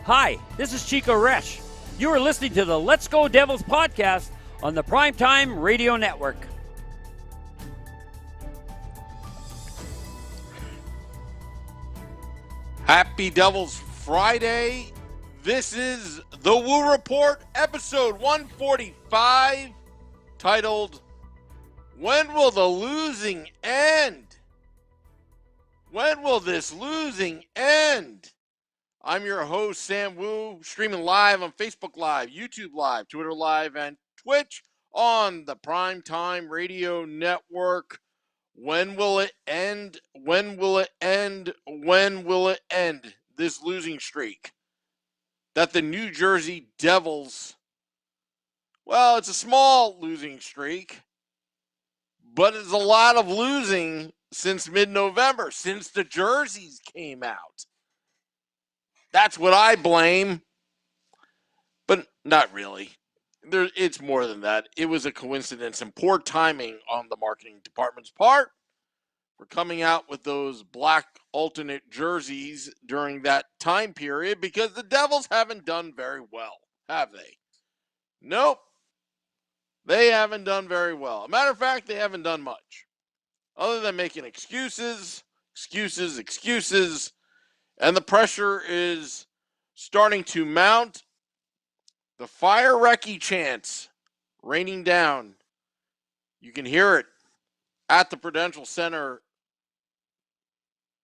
Hi, this is Chico Resch. You are listening to the Let's Go Devils podcast on the Primetime Radio Network. Happy Devils Friday. This is the Woo Report, episode 145, titled, When Will the Losing End? When will this losing end? I'm your host, Sam Woo, streaming live on Facebook Live, YouTube Live, Twitter Live, and Twitch on the Primetime Radio Network. When will it end? When will it end? When will it end? This losing streak that the New Jersey Devils, well, it's a small losing streak, but it's a lot of losing since mid-November, since the jerseys came out. That's what I blame, but not really. It's more than that. It was a coincidence and poor timing on the marketing department's part. We're coming out with those black alternate jerseys during that time period because the Devils haven't done very well, have they? Nope. They haven't done very well. As a matter of fact, they haven't done much. Other than making excuses, and the pressure is starting to mount. The fire wrecky chants raining down. You can hear it at the Prudential Center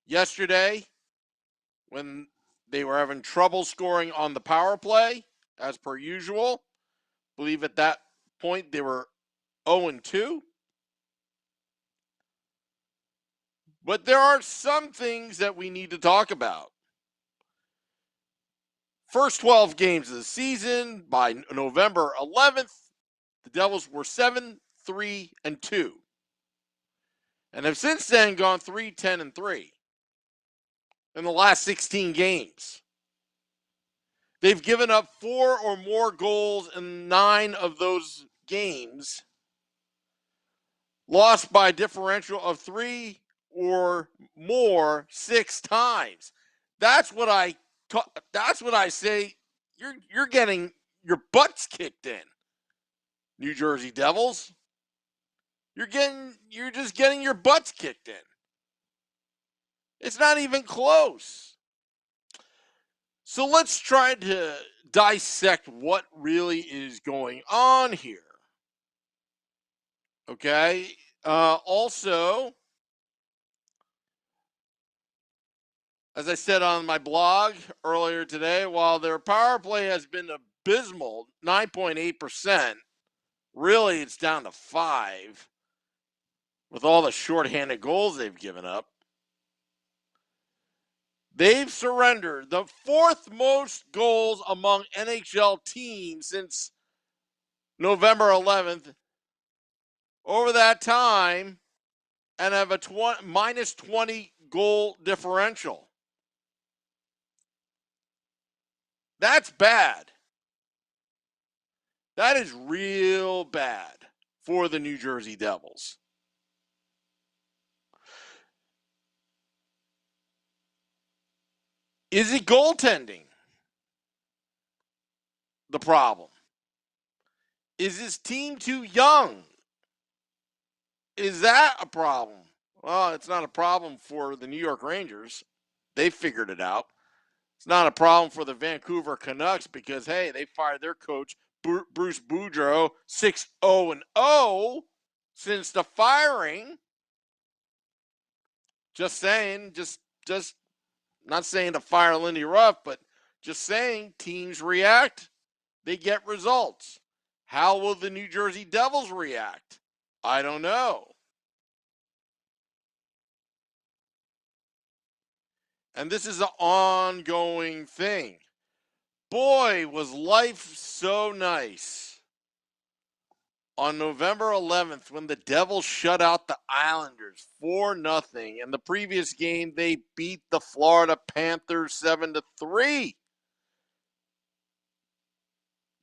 yesterday when they were having trouble scoring on the power play, as per usual. I believe at that point they were 0-2. But there are some things that we need to talk about. First 12 games of the season, by November 11th, the Devils were 7-3-2. And have since then gone 3-10-3 in the last 16 games. They've given up 4 or more goals in 9 of those games, lost by a differential of 3 or more 6 times. That's what I say. You're getting your butts kicked in, New Jersey Devils. You're just getting your butts kicked in. It's not even close. So let's try to dissect what really is going on here. Okay. Also, as I said on my blog earlier today, while their power play has been abysmal, 9.8%, really it's down to 5 with all the shorthanded goals they've given up. They've surrendered the 4th most goals among NHL teams since November 11th over that time and have a minus 20 goal differential. That's bad. That is real bad for the New Jersey Devils. Is it goaltending the problem? Is this team too young? Is that a problem? Well, it's not a problem for the New York Rangers. They figured it out. It's not a problem for the Vancouver Canucks because, hey, they fired their coach, Bruce Boudreau, 6-0-0 since the firing. Just saying, just not saying to fire Lindy Ruff, but just saying teams react, they get results. How will the New Jersey Devils react? I don't know. And this is an ongoing thing. Boy, was life so nice on November 11th when the Devils shut out the Islanders 4-0. In the previous game, they beat the Florida Panthers 7-3.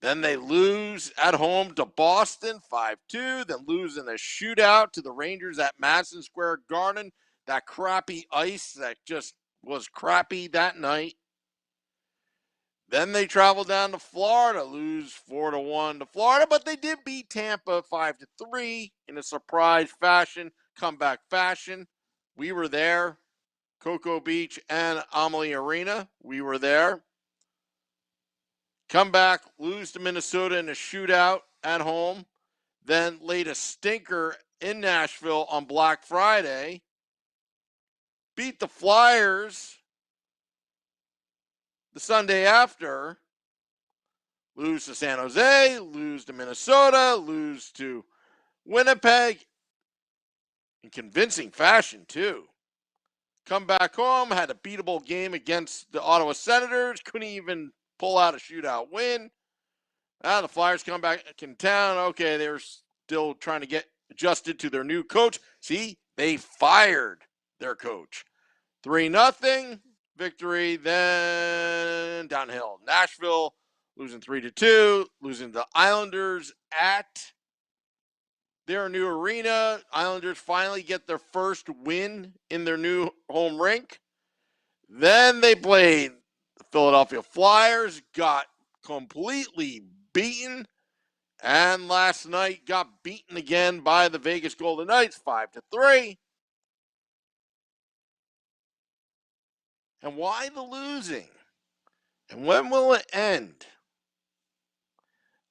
Then they lose at home to Boston 5-2, then lose in a shootout to the Rangers at Madison Square Garden. That crappy ice that just was crappy that night. Then they travel down to Florida, lose 4-1 to Florida, but they did beat Tampa 5-3 in a surprise fashion, comeback fashion. We were there. Cocoa Beach and Amalie Arena. We were there. Come back, lose to Minnesota in a shootout at home. Then laid a stinker in Nashville on Black Friday. Beat the Flyers the Sunday after. Lose to San Jose, lose to Minnesota, lose to Winnipeg in convincing fashion, too. Come back home, had a beatable game against the Ottawa Senators, couldn't even pull out a shootout win. The Flyers come back in town. Okay, they were still trying to get adjusted to their new coach. See, they fired their coach. 3-0 victory, then downhill. Nashville losing 3-2, losing the Islanders at their new arena. Islanders finally get their first win in their new home rink. Then they played the Philadelphia Flyers, got completely beaten, and last night got beaten again by the Vegas Golden Knights 5-3. And why the losing? And when will it end?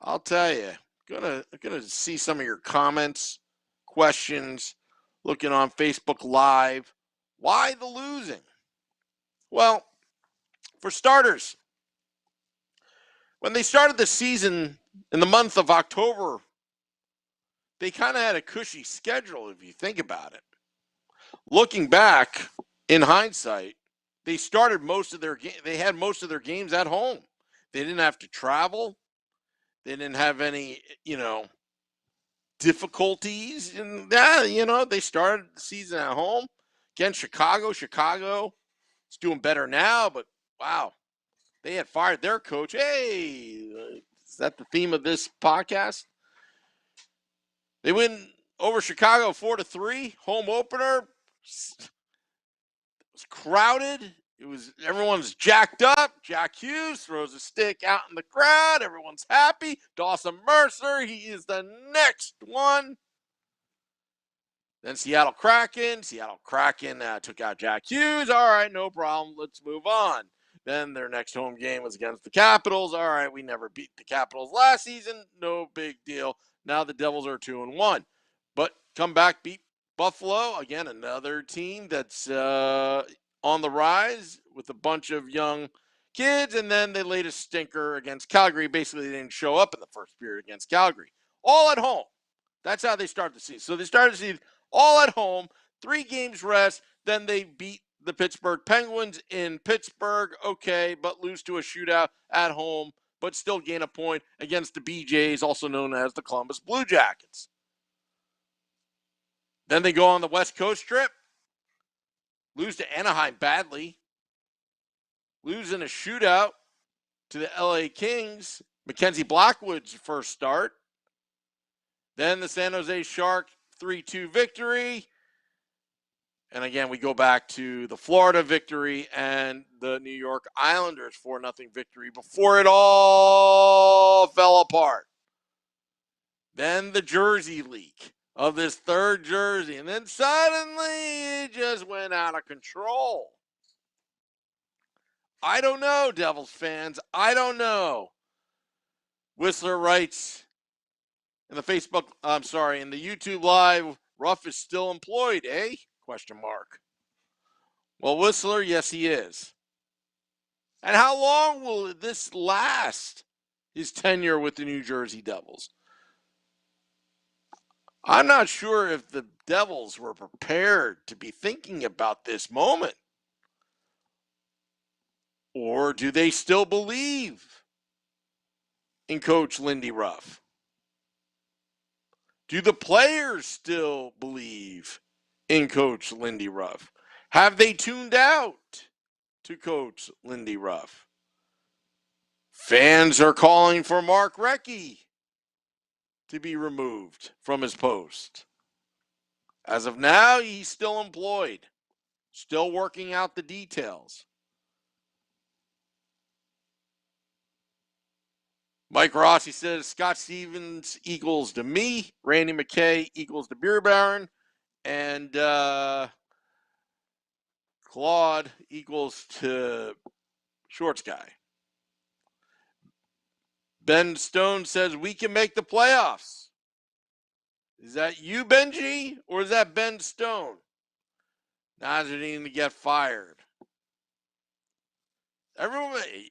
I'll tell you. Gonna see some of your comments, questions, looking on Facebook Live. Why the losing? Well, for starters, when they started the season in the month of October, they kind of had a cushy schedule if you think about it. Looking back, in hindsight, they started they had most of their games at home. They didn't have to travel. They didn't have any, difficulties. And they started the season at home. Again, Chicago is doing better now, but wow, they had fired their coach. Hey, is that the theme of this podcast? They win over Chicago 4-3, home opener. It was crowded. Everyone's jacked up. Jack Hughes throws a stick out in the crowd. Everyone's happy. Dawson Mercer, he is the next one. Then Seattle Kraken took out Jack Hughes. All right, no problem. Let's move on. Then their next home game was against the Capitals. All right, we never beat the Capitals last season. No big deal. Now the Devils are 2-1. But come back, beat Buffalo. Again, another team that's on the rise with a bunch of young kids. And then they laid a stinker against Calgary. Basically, they didn't show up in the first period against Calgary. All at home. That's how they started the season. So they started the season all at home, 3 games rest. Then they beat the Pittsburgh Penguins in Pittsburgh. Okay, but lose to a shootout at home, but still gain a point against the BJs, also known as the Columbus Blue Jackets. Then they go on the West Coast trip, lose to Anaheim badly, lose in a shootout to the LA Kings. Mackenzie Blackwood's first start. Then the San Jose Shark 3-2 victory. And again, we go back to the Florida victory and the New York Islanders 4-0 victory before it all fell apart. Then the jersey leak of this third jersey. And then suddenly it just went out of control. I don't know, Devils fans. I don't know. Whistler writes in the in the YouTube Live, Ruff is still employed, eh? ? Well, Whistler, yes, he is. And how long will this last, his tenure with the New Jersey Devils? I'm not sure if the Devils were prepared to be thinking about this moment. Or do they still believe in Coach Lindy Ruff? Do the players still believe in Coach Lindy Ruff? Have they tuned out to Coach Lindy Ruff? Fans are calling for Mark Recchi to be removed from his post. As of now, he's still employed, still working out the details. Mike Rossi says Scott Stevens equals to me. Randy McKay equals to Beer Baron. And Claude equals to Shorts Guy. Ben Stone says we can make the playoffs. Is that you, Benji, or is that Ben Stone? Now's needing to get fired.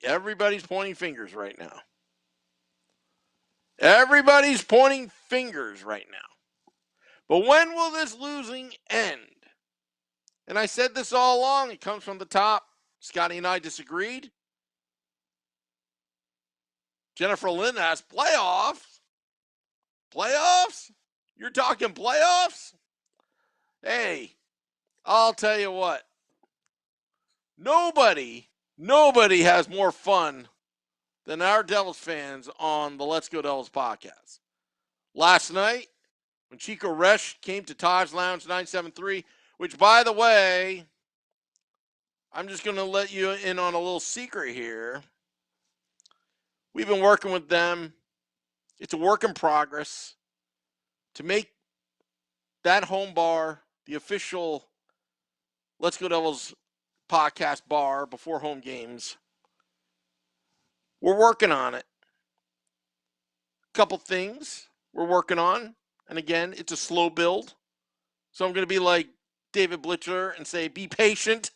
Everybody's pointing fingers right now. Everybody's pointing fingers right now. But when will this losing end? And I said this all along. It comes from the top. Scotty and I disagreed. Jennifer Lynn asked, playoffs? Playoffs? You're talking playoffs? Hey, I'll tell you what. Nobody has more fun than our Devils fans on the Let's Go Devils podcast. Last night, when Chico Resch came to Taj Lounge 973, which, by the way, I'm just going to let you in on a little secret here. We've been working with them. It's a work in progress to make that home bar the official Let's Go Devils podcast bar before home games. We're working on it. A couple things we're working on. And again, it's a slow build. So I'm going to be like David Blitzer and say, be patient.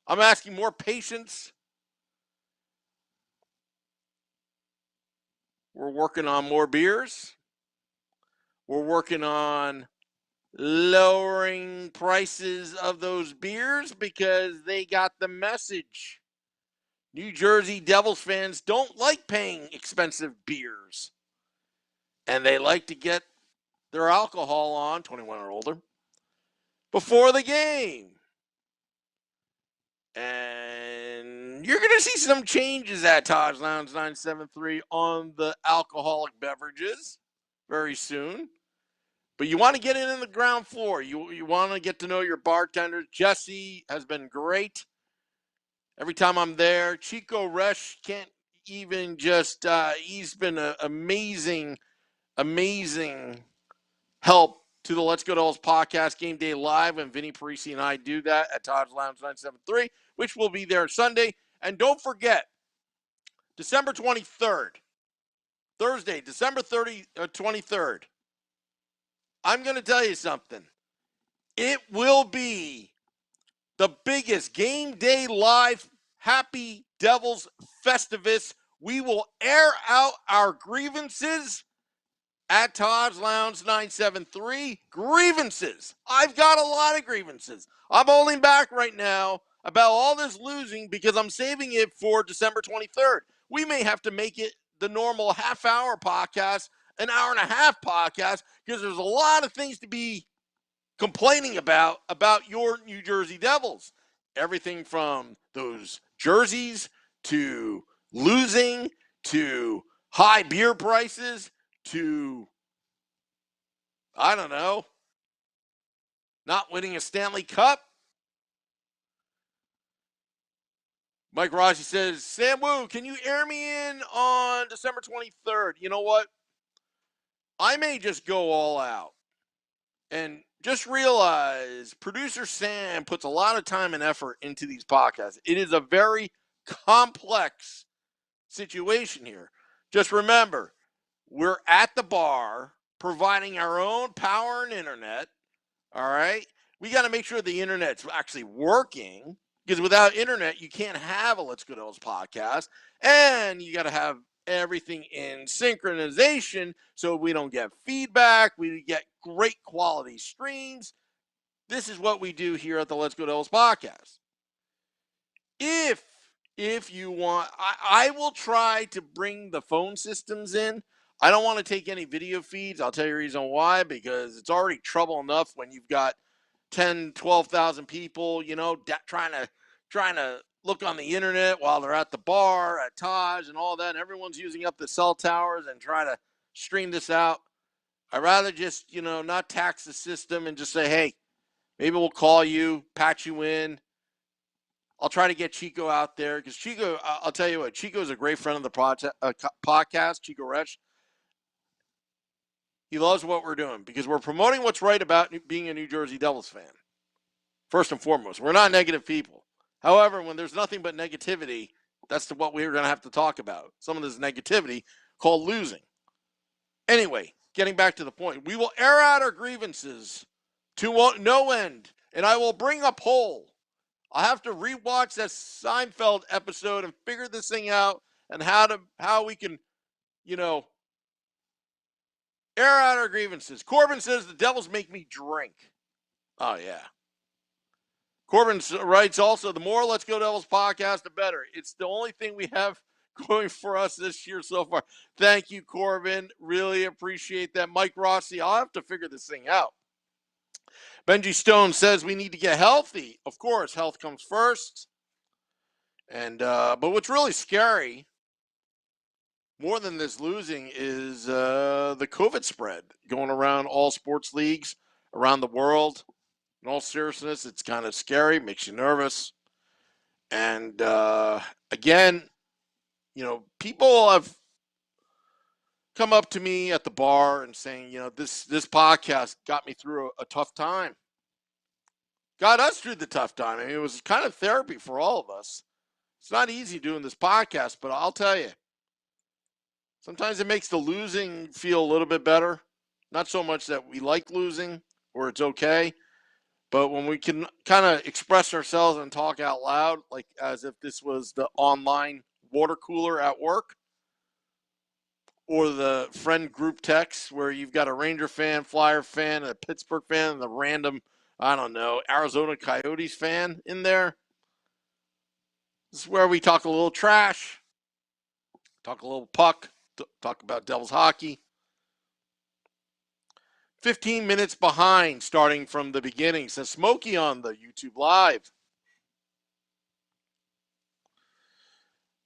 I'm asking more patience. We're working on more beers. We're working on lowering prices of those beers because they got the message. New Jersey Devils fans don't like paying expensive beers. And they like to get their alcohol on, 21 or older, before the game. And you're going to see some changes at Taj Lounge 973 on the alcoholic beverages very soon. But you want to get in the ground floor. You want to get to know your bartenders. Jesse has been great. Every time I'm there, Chico Resch can't even just, he's been an amazing help to the Let's Go Devils podcast Game Day Live, and Vinny Parisi and I do that at Taj Lounge 973, which will be there Sunday. And don't forget, December 23rd, Thursday, December 23rd, I'm going to tell you something. It will be the biggest Game Day Live Happy Devils Festivus. We will air out our grievances at Taj Lounge 973. Grievances. I've got a lot of grievances. I'm holding back right now about all this losing because I'm saving it for December 23rd. We may have to make it the normal half-hour podcast, an hour-and-a-half podcast, because there's a lot of things to be complaining about your New Jersey Devils. Everything from those jerseys to losing to high beer prices to, I don't know, not winning a Stanley Cup. Mike Rossi says, Sam Wu, can you air me in on December 23rd? You know what? I may just go all out. And just realize producer Sam puts a lot of time and effort into these podcasts. It is a very complex situation here. Just remember, we're at the bar providing our own power and internet. All right. We got to make sure the internet's actually working, because without internet, you can't have a Let's Go Devils podcast. And you got to have everything in synchronization so we don't get feedback. We get great quality streams. This is what we do here at the Let's Go Devils podcast. If you want, I will try to bring the phone systems in. I don't want to take any video feeds. I'll tell you the reason why, because it's already trouble enough when you've got 10, 12,000 people, trying to look on the internet while they're at the bar, at Taj and all that. And everyone's using up the cell towers and trying to stream this out. I'd rather just, not tax the system and just say, hey, maybe we'll call you, patch you in, I'll try to get Chico out there because Chico, I'll tell you what, Chico is a great friend of the podcast, Chico Resch. He loves what we're doing because we're promoting what's right about being a New Jersey Devils fan. First and foremost, we're not negative people. However, when there's nothing but negativity, that's what we're going to have to talk about. Some of this negativity called losing. Anyway, getting back to the point, we will air out our grievances to no end, and I will bring a poll. I'll have to rewatch that Seinfeld episode and figure this thing out and how we can, air out our grievances. Corbin says the Devils make me drink. Oh, yeah. Corbin writes also, the more Let's Go Devils podcast, the better. It's the only thing we have going for us this year so far. Thank you, Corbin. Really appreciate that. Mike Rossi, I'll have to figure this thing out. Benji Stone says we need to get healthy. Of course, health comes first. And but what's really scary, more than this losing, is the COVID spread going around all sports leagues around the world. In all seriousness, it's kind of scary, makes you nervous. And again, people have come up to me at the bar and saying, this podcast got me through a tough time. Got us through the tough time. I mean, it was kind of therapy for all of us. It's not easy doing this podcast, but I'll tell you, sometimes it makes the losing feel a little bit better. Not so much that we like losing or it's okay, but when we can kind of express ourselves and talk out loud, like as if this was the online water cooler at work or the friend group text where you've got a Ranger fan, Flyer fan, a Pittsburgh fan, and the random, Arizona Coyotes fan in there. This is where we talk a little trash, talk a little puck, talk about Devils hockey. 15 minutes behind, starting from the beginning, says Smokey on the YouTube Live.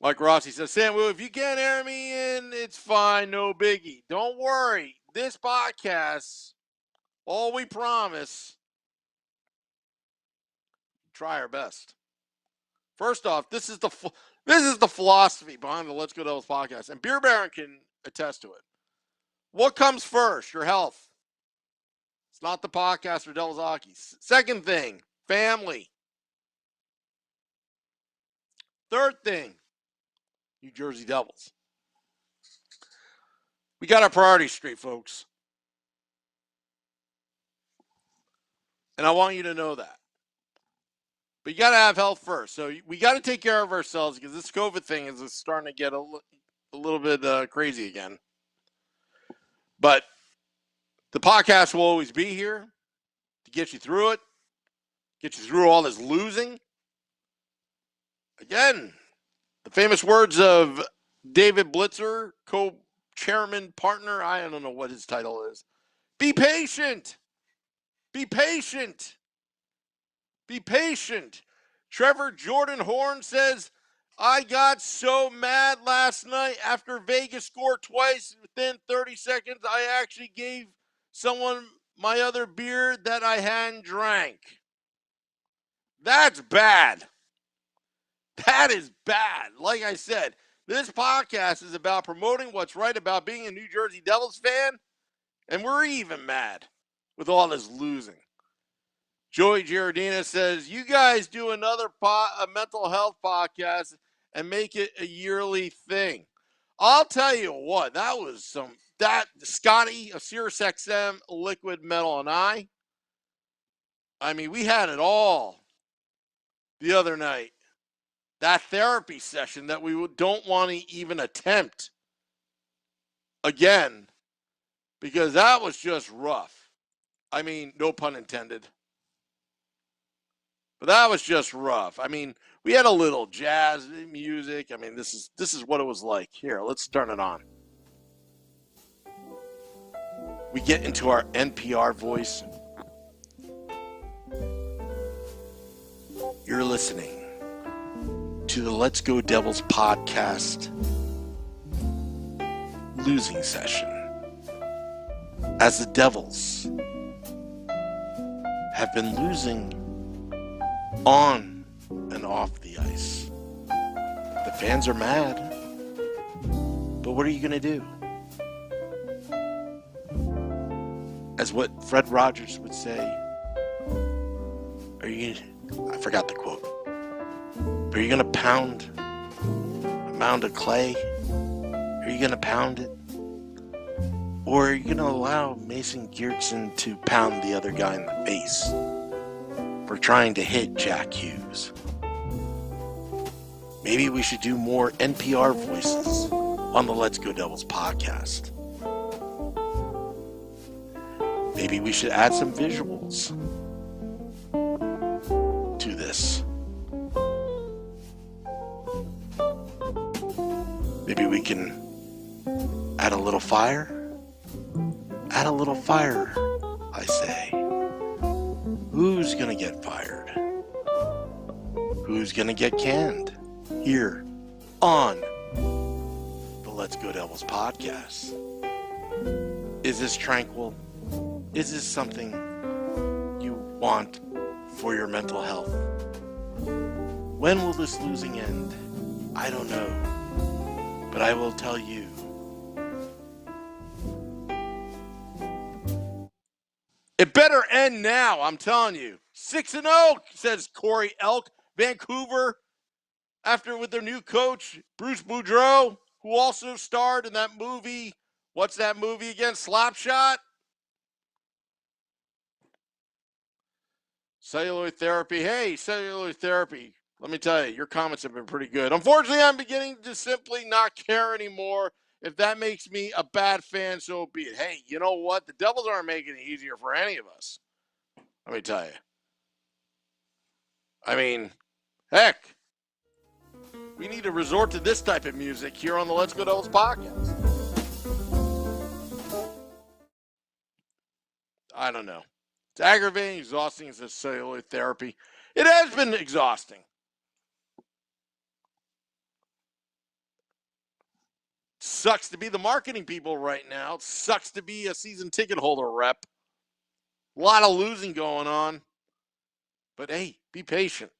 Mike Rossi says, Samuel, if you can't hear me in, it's fine, no biggie. Don't worry. This podcast, all we promise, try our best. First off, this is the philosophy behind the Let's Go Devils podcast, and Beer Baron can attest to it. What comes first? Your health. It's not the podcast or Devils hockey. Second thing, family. Third thing, New Jersey Devils. We got our priorities straight, folks. And I want you to know that. But you got to have health first. So we got to take care of ourselves because this COVID thing is starting to get a little bit crazy again. But the podcast will always be here to get you through it, get you through all this losing. Again, the famous words of David Blitzer, co-chairman, partner, I don't know what his title is. Be patient. Be patient. Be patient. Trevor Jordan Horn says, I got so mad last night after Vegas scored twice within 30 seconds. I actually gave someone my other beer that I hadn't drank. That's bad. That is bad. Like I said, this podcast is about promoting what's right about being a New Jersey Devils fan, and we're even mad with all this losing. Joey Giardina says, you guys do another a mental health podcast and make it a yearly thing. I'll tell you what, that Scotty of Sirius XM, Liquid Metal, and I mean, we had it all the other night. That therapy session that we don't want to even attempt again because that was just rough. I mean, no pun intended. But that was just rough. I mean, we had a little jazz music. I mean, this is what it was like. Here, let's turn it on. We get into our NPR voice. You're listening to the Let's Go Devils podcast losing session as the Devils have been losing on and off the ice. The fans are mad, but what are you going to do? As what Fred Rogers would say, I forgot the quote. Are you going to pound a mound of clay? Are you going to pound it? Or are you going to allow Mason Geertsen to pound the other guy in the face for trying to hit Jack Hughes? Maybe we should do more NPR voices on the Let's Go Devils podcast. Maybe we should add some visuals to this. Maybe we can add a little fire. Add a little fire, I say. Who's gonna get fired? Who's gonna get canned? Here on the Let's Go Devils podcast. Is this tranquil? Is this something you want for your mental health? When will this losing end? I don't know. But I will tell you. It better end now, I'm telling you. 6-0, says Corey Elk. Vancouver, after with their new coach, Bruce Boudreau, who also starred in that movie. What's that movie again? Slapshot? Cellular therapy. Hey, cellular therapy. Let me tell you, your comments have been pretty good. Unfortunately, I'm beginning to simply not care anymore. If that makes me a bad fan, so be it. Hey, you know what? The Devils aren't making it easier for any of us. Let me tell you. I mean, heck, we need to resort to this type of music here on the Let's Go Devils podcast. I don't know. It's aggravating, exhausting as a cellular therapy. It has been exhausting. Sucks to be the marketing people right now. It sucks to be a season ticket holder rep. A lot of losing going on. But hey, be patient.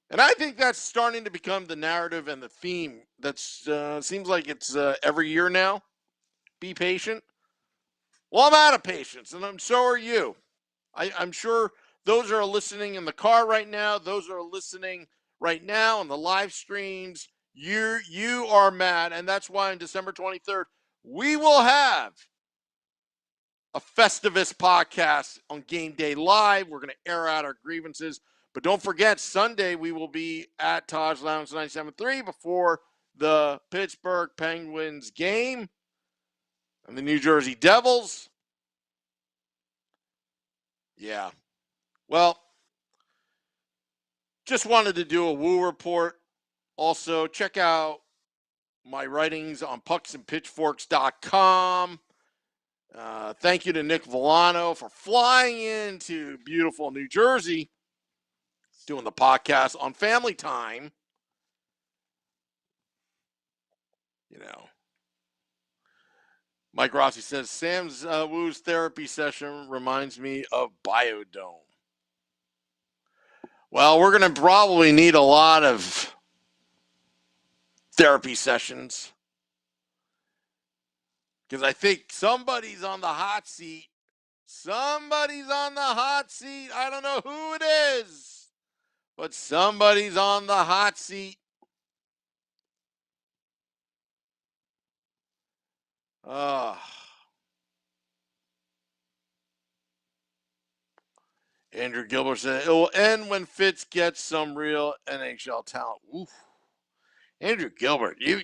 And I think that's starting to become the narrative and the theme. That's seems like it's every year now. Be patient. Well, I'm out of patience, and so are you. I'm sure those are listening in the car right now. Those are listening right now on the live streams. You are mad, and that's why on December 23rd, we will have a Festivus podcast on Game Day Live. We're going to air out our grievances. But don't forget, Sunday we will be at Taj Lounge 97.3 before the Pittsburgh Penguins game and the New Jersey Devils. Yeah. Well, just wanted to do a Woo report. Also, check out my writings on pucksandpitchforks.com. Thank you to Nick Villano for flying into beautiful New Jersey, doing the podcast on family time. You know, Mike Rossi says, Sam's Woo's therapy session reminds me of Biodome. Well, we're going to probably need a lot of therapy sessions because I think somebody's on the hot seat. Somebody's on the hot seat. I don't know who it is, but somebody's on the hot seat. Andrew Gilbert said it will end when Fitz gets some real NHL talent. Oof. Andrew Gilbert, you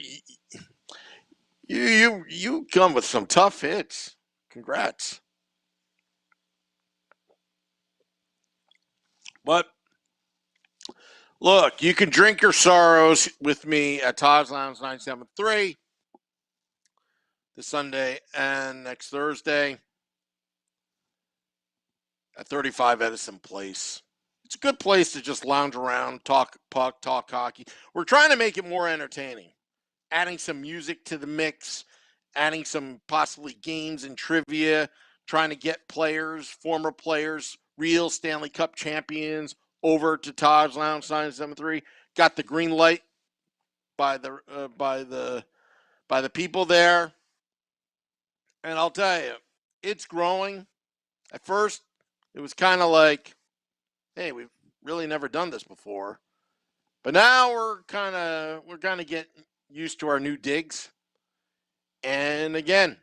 come with some tough hits. Congrats. But look, you can drink your sorrows with me at Taj Lounge 973 this Sunday and next Thursday at 35 Edison Place. It's a good place to just lounge around, talk puck, talk hockey. We're trying to make it more entertaining, adding some music to the mix, adding some possibly games and trivia, trying to get players, former players, real Stanley Cup champions over to Taj Lounge 973. Got the green light by the people there, and I'll tell you, it's growing. At first, it was kind of like, hey, we've really never done this before, but now we're kind of getting used to our new digs. And again,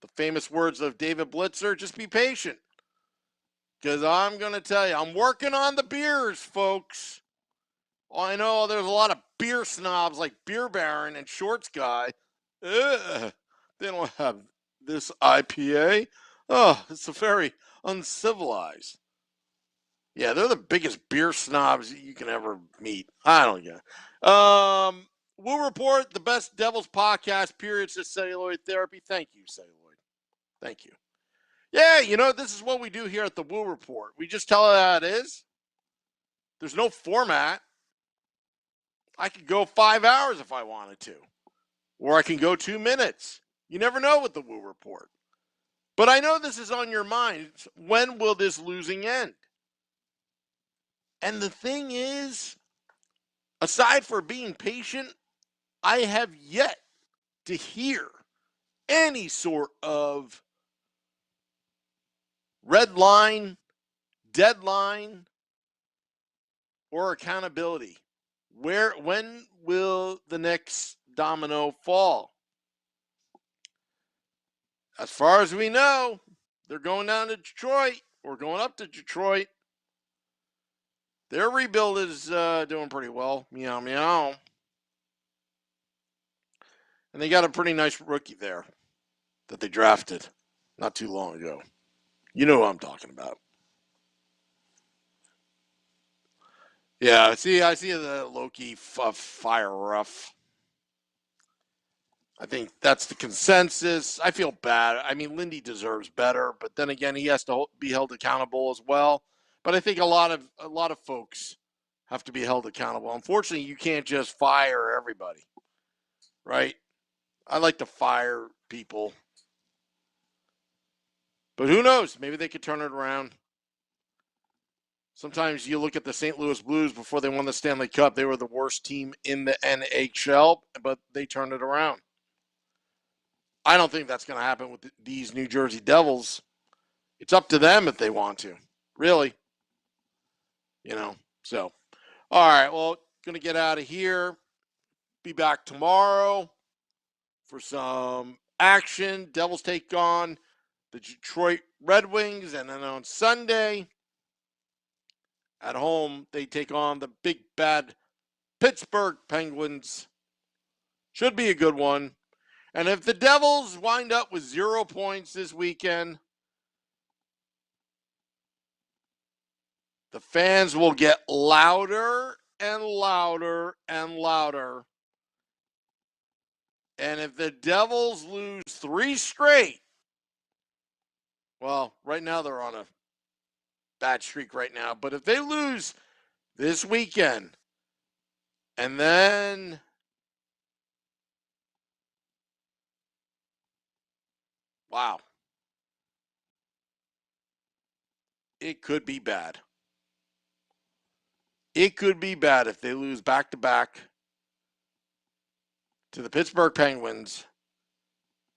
the famous words of David Blitzer: just be patient. Because I'm going to tell you, I'm working on the beers, folks. I know there's a lot of beer snobs like Beer Baron and Shorts Guy. Ugh, they don't have this IPA. Oh, it's a very uncivilized. Yeah, they're the biggest beer snobs you can ever meet. I don't get it. We'll report the best Devils podcast, period, says Celluloid Therapy. Thank you, Celluloid. Thank you. Yeah, this is what we do here at the Woo Report. We just tell it how it is. There's no format. I could go 5 hours if I wanted to. Or I can go 2 minutes. You never know with the Woo Report. But I know this is on your mind. When will this losing end? And the thing is, aside for being patient, I have yet to hear any sort of red line, deadline, or accountability. When will the next domino fall? As far as we know, they're going down to Detroit or going up to Detroit. Their rebuild is doing pretty well. Meow, meow. And they got a pretty nice rookie there that they drafted not too long ago. You know who I'm talking about. Yeah, I see the Loki fire rough. I think that's the consensus. I feel bad. I mean, Lindy deserves better, but then again, he has to be held accountable as well. But I think a lot of folks have to be held accountable. Unfortunately, you can't just fire everybody, right? I like to fire people, but who knows? Maybe they could turn it around. Sometimes you look at the St. Louis Blues before they won the Stanley Cup. They were the worst team in the NHL, but they turned it around. I don't think that's going to happen with these New Jersey Devils. It's up to them if they want to. Really. So. All right, well, going to get out of here. Be back tomorrow for some action. Devils take on the Detroit Red Wings. And then on Sunday, at home, they take on the big bad Pittsburgh Penguins. Should be a good one. And if the Devils wind up with 0 points this weekend, the fans will get louder and louder and louder. And if the Devils lose 3 straight, well, right now they're on a bad streak right now. But if they lose this weekend, and then wow, it could be bad. It could be bad if they lose back-to-back to the Pittsburgh Penguins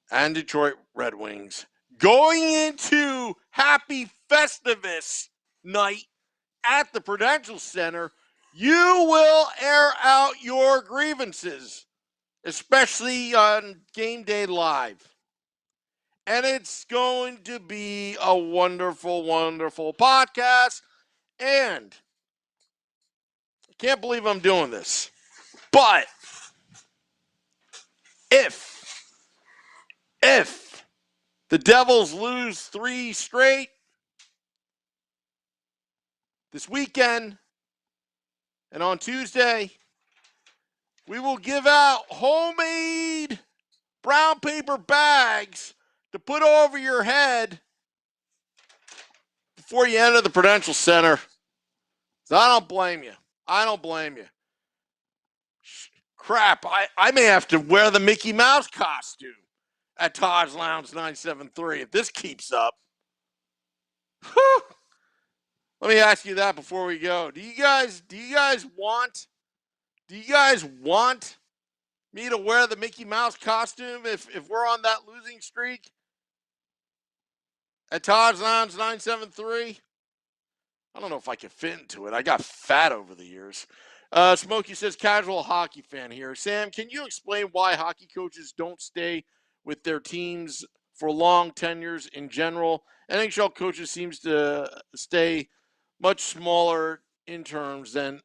and Detroit Red Wings. Going into Happy Festivus night at the Prudential Center, you will air out your grievances, especially on Game Day Live. And it's going to be a wonderful, wonderful podcast. And I can't believe I'm doing this. But if the Devils lose 3 straight this weekend and on Tuesday, we will give out homemade brown paper bags to put over your head before you enter the Prudential Center. So I don't blame you. I don't blame you. Crap, I may have to wear the Mickey Mouse costume at Taj Lounge 973 if this keeps up. Whew. Let me ask you that before we go. Do you guys want me to wear the Mickey Mouse costume if we're on that losing streak at Taj Lounge 973? I don't know if I can fit into it. I got fat over the years. Smokey says, casual hockey fan here. Sam, can you explain why hockey coaches don't stay with their teams for long tenures in general? NHL coaches seems to stay much smaller in terms than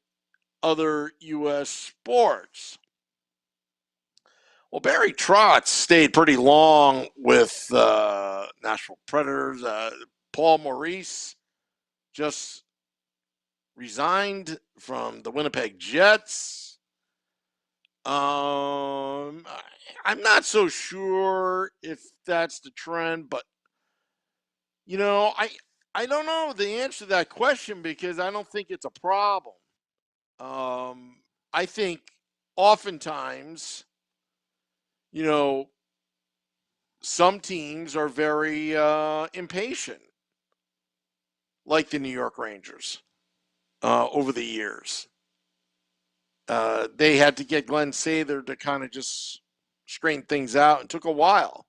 other U.S. sports. Well, Barry Trotz stayed pretty long with Nashville Predators. Paul Maurice just resigned from the Winnipeg Jets. I'm not so sure if that's the trend, but I don't know the answer to that question because I don't think it's a problem. I think oftentimes, some teams are very impatient, like the New York Rangers over the years. They had to get Glenn Sather to kind of just straighten things out. It took a while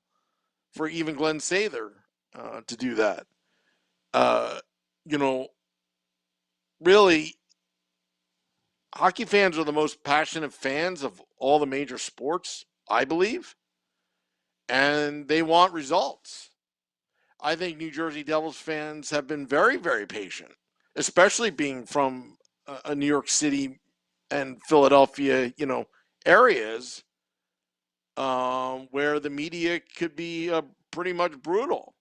for even Glenn Sather to do that. Really, hockey fans are the most passionate fans of all the major sports, I believe, and they want results. I think New Jersey Devils fans have been very, very patient, especially being from a New York City and Philadelphia, areas where the media could be pretty much brutal.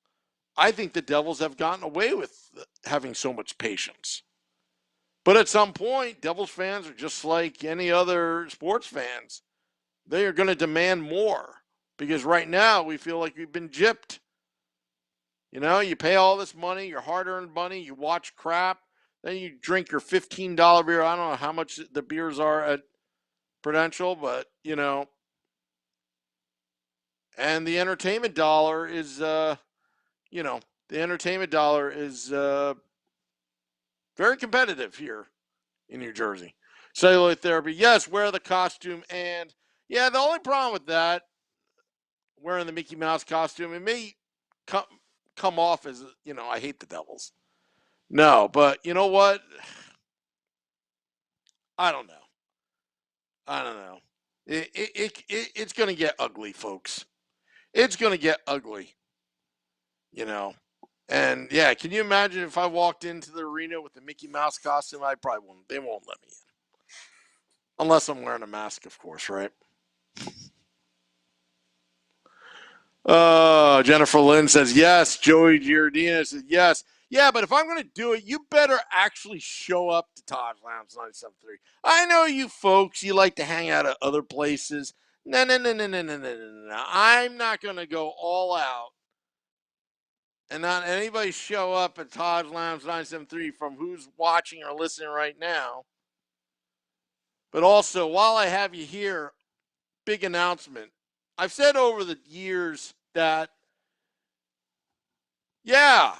I think the Devils have gotten away with having so much patience. But at some point, Devils fans are just like any other sports fans. They are going to demand more because right now we feel like we've been gypped. You pay all this money, your hard-earned money, you watch crap, then you drink your $15 beer. I don't know how much the beers are at Prudential, but, and the entertainment dollar is, very competitive here in New Jersey. Cellular therapy, yes, wear the costume. And, yeah, the only problem with that, wearing the Mickey Mouse costume, it may come off as, I hate the Devils. No, but you know what? I don't know. It's going to get ugly, folks. It's going to get ugly, you know. And yeah, can you imagine if I walked into the arena with the Mickey Mouse costume? I probably won't. They won't let me in, unless I'm wearing a mask, of course, right? Jennifer Lynn says yes. Joey Giardina says yes. Yeah, but if I'm going to do it, you better actually show up to Taj Lounge 973. I know you folks, you like to hang out at other places. No. I'm not going to go all out and not anybody show up at Taj Lounge 973 from who's watching or listening right now. But also, while I have you here, big announcement. I've said over the years that, yeah,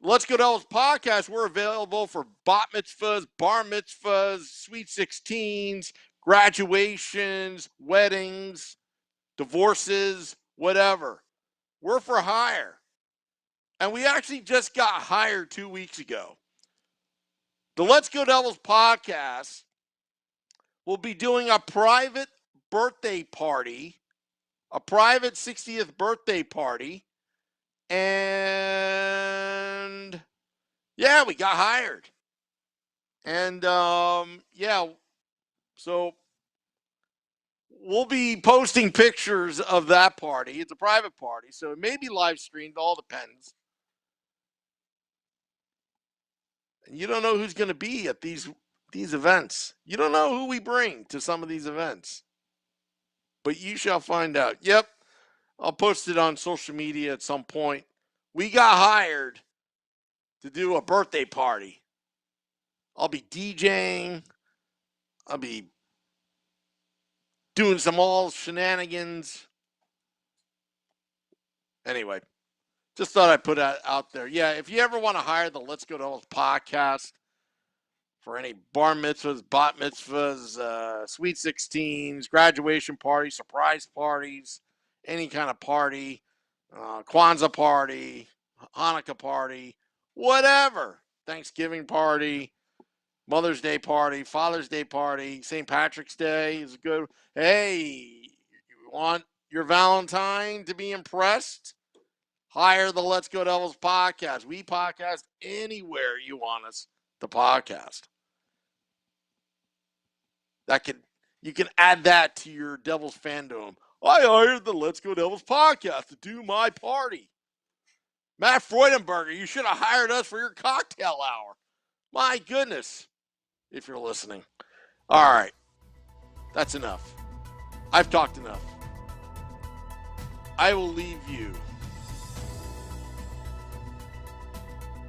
Let's Go Devils podcast. We're available for bat mitzvahs, bar mitzvahs, sweet 16s, graduations, weddings, divorces, whatever. We're for hire. And we actually just got hired 2 weeks ago. The Let's Go Devils podcast will be doing a private birthday party, a private 60th birthday party. And yeah, we got hired. And yeah, so we'll be posting pictures of that party. It's a private party, so it may be live streamed. All depends. And you don't know who's going to be at these events. You don't know who we bring to some of these events. But you shall find out. Yep, I'll post it on social media at some point. We got hired to do a birthday party. I'll be DJing. I'll be doing some all shenanigans. Anyway, Just thought I'd put that out there. Yeah, if you ever want to hire the Let's Go Devils podcast for any bar mitzvahs, bat mitzvahs, sweet 16s, graduation parties, surprise parties, any kind of party, Kwanzaa party, Hanukkah party, whatever, Thanksgiving party, Mother's Day party, Father's Day party, St. Patrick's Day is good. Hey, you want your Valentine to be impressed? Hire the Let's Go Devils podcast. We podcast anywhere you want us to podcast. You can add that to your Devils fandom. I hired the Let's Go Devils podcast to do my party. Matt Freudenberger, you should have hired us for your cocktail hour. My goodness, if you're listening. All right, that's enough. I've talked enough. I will leave you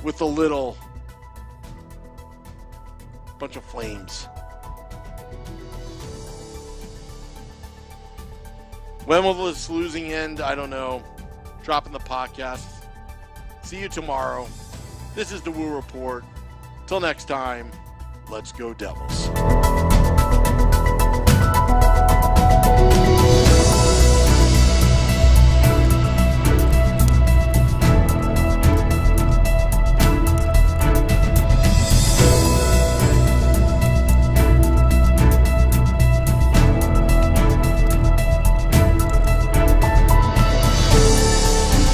with a little bunch of flames. When will this losing end? I don't know. Dropping the podcast. See you tomorrow. This is the Woo Report. Till next time, let's go Devils.